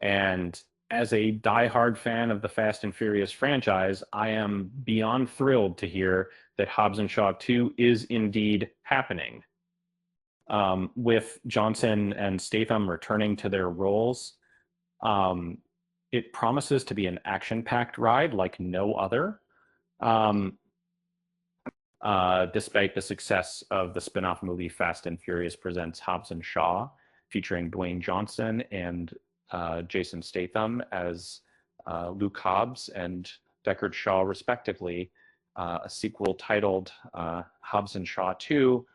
And as a diehard fan of the Fast and Furious franchise, I am beyond thrilled to hear that Hobbs and Shaw 2 is indeed happening. With Johnson and Statham returning to their roles, um, it promises to be an action-packed ride like no other. Um, Despite the success of the spin-off movie Fast and Furious Presents Hobbs and Shaw, featuring Dwayne Johnson and Jason Statham as Luke Hobbs and Deckard Shaw, respectively. A sequel titled Hobbs and Shaw 2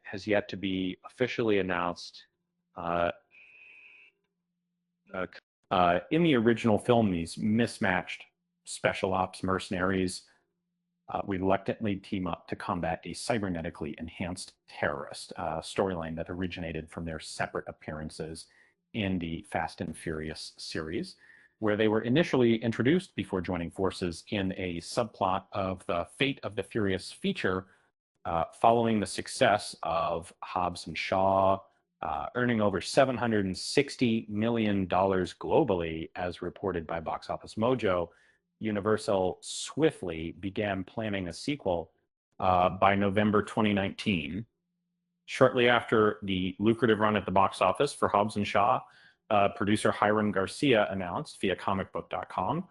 has yet to be officially announced. Uh, in the original film, these mismatched special ops mercenaries reluctantly team up to combat a cybernetically enhanced terrorist, storyline that originated from their separate appearances in the Fast and Furious series, where they were initially introduced before joining forces in a subplot of the Fate of the Furious feature, following the success of Hobbs and Shaw, earning over $760 million globally, as reported by Box Office Mojo. Universal swiftly began planning a sequel by November 2019. Shortly after the lucrative run at the box office for Hobbs and Shaw, producer Hiram Garcia announced via comicbook.com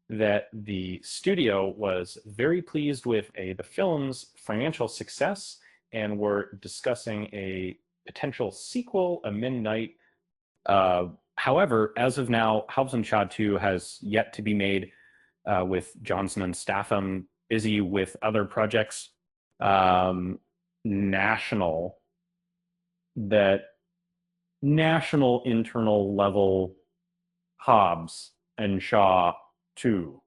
that the studio was very pleased with the film's financial success and were discussing a potential sequel, a midnight. However, as of now, Hobbs and Shaw 2 has yet to be made, with Johnson and Statham busy with other projects. National that national internal level Hobbs and Shaw 2.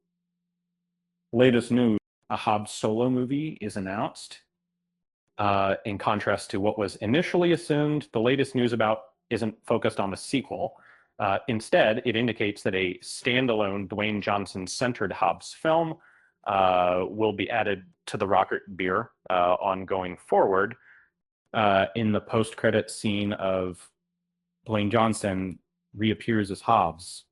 Latest news, a Hobbs solo movie is announced. In contrast to what was initially assumed, the latest news about isn't focused on a sequel. Instead, it indicates that a standalone Dwayne Johnson-centered Hobbs film will be added to the Rocket Beer ongoing forward. In the post-credit scene of Dwayne Johnson reappears as Hobbs,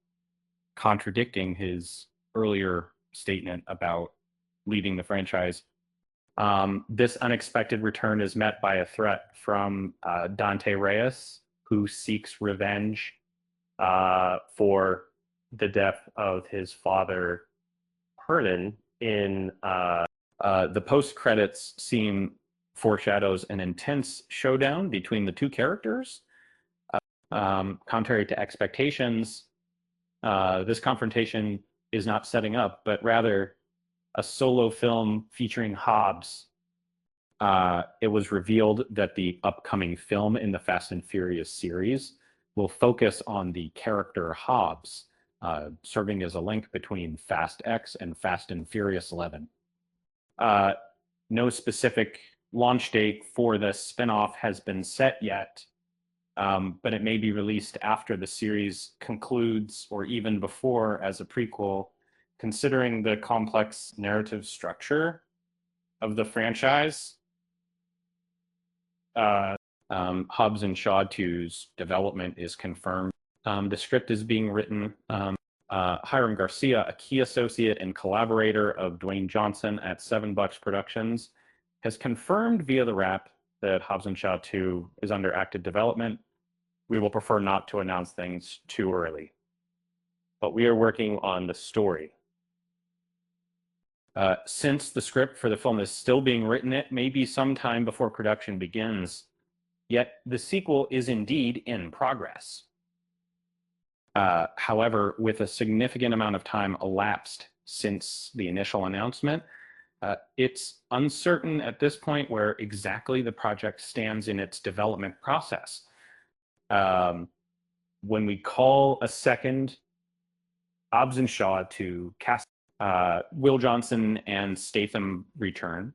contradicting his earlier statement about leading the franchise. This unexpected return is met by a threat from Dante Reyes, who seeks revenge for the death of his father, Hernan. In the post-credits scene foreshadows an intense showdown between the two characters. Contrary to expectations, this confrontation is not setting up, but rather a solo film featuring Hobbs. It was revealed that the upcoming film in the Fast and Furious series will focus on the character Hobbs, serving as a link between Fast X and Fast and Furious 11. No specific launch date for the spinoff has been set yet, but it may be released after the series concludes or even before as a prequel, considering the complex narrative structure of the franchise. Hobbs and Shaw 2's development is confirmed. The script is being written. Hiram Garcia, a key associate and collaborator of Dwayne Johnson at Seven Bucks Productions, has confirmed via the Wrap that Hobbs and Shaw 2 is under active development. We will prefer not to announce things too early, but we are working on the story. Since the script for the film is still being written, it may be some time before production begins, yet the sequel is indeed in progress. However, with a significant amount of time elapsed since the initial announcement, it's uncertain at this point where exactly the project stands in its development process. When we call a second Hobbs and Shaw to cast, Will Johnson and Statham return.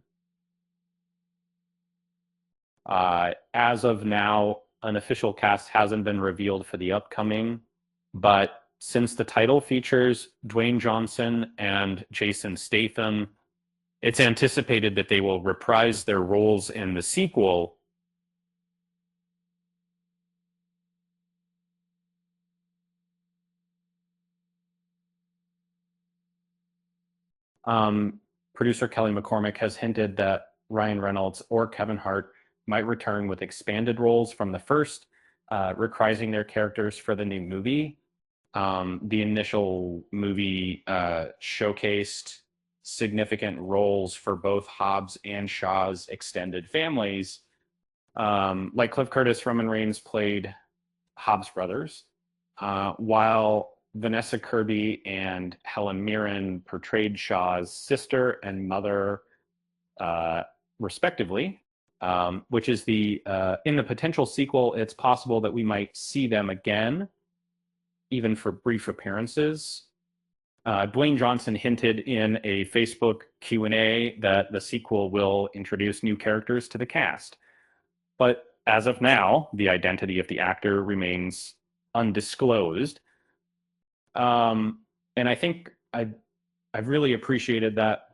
As of now, an official cast hasn't been revealed for the upcoming, but since the title features Dwayne Johnson and Jason Statham, it's anticipated that they will reprise their roles in the sequel. Producer Kelly McCormick has hinted that Ryan Reynolds or Kevin Hart might return with expanded roles from the first, reprising their characters for the new movie. The initial movie showcased significant roles for both Hobbs and Shaw's extended families. Like Cliff Curtis, Roman Reigns played Hobbs brothers, while Vanessa Kirby and Helen Mirren portrayed Shaw's sister and mother, uh, respectively. Which is in the potential sequel, it's possible that we might see them again, even for brief appearances. Dwayne Johnson hinted in a Facebook Q&A that the sequel will introduce new characters to the cast. But as of now, the identity of the actor remains undisclosed. And I think I've really appreciated that.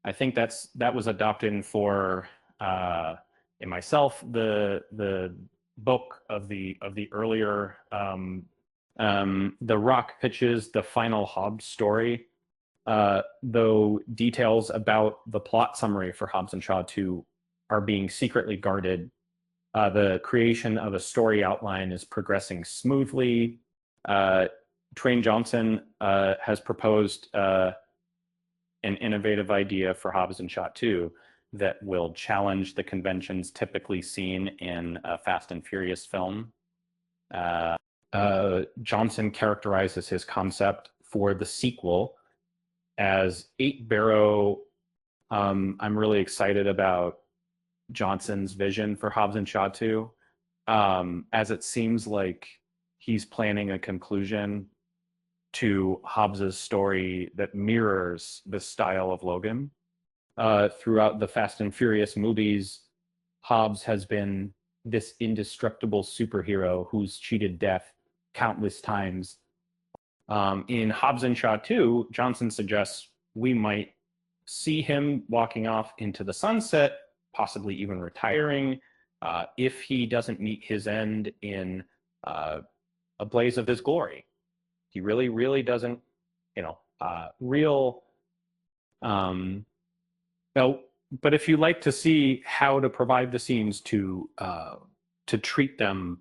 I think that was adopted for in myself the book of the earlier The Rock pitches the final Hobbs story, though details about the plot summary for Hobbs and Shaw 2 are being secretly guarded. The creation of a story outline is progressing smoothly. Dwayne Johnson has proposed an innovative idea for Hobbs and Shaw 2 that will challenge the conventions typically seen in a Fast and Furious film. Johnson characterizes his concept for the sequel as 8-barrow. I'm really excited about Johnson's vision for Hobbs and Shaw 2, as it seems like he's planning a conclusion to Hobbs's story that mirrors the style of Logan. Throughout the Fast and Furious movies, Hobbs has been this indestructible superhero who's cheated death countless times. In Hobbs and Shaw 2, Johnson suggests we might see him walking off into the sunset, possibly even retiring, if he doesn't meet his end in a blaze of his glory. He really, really doesn't, real. No, but if you like to see how to provide the scenes to treat them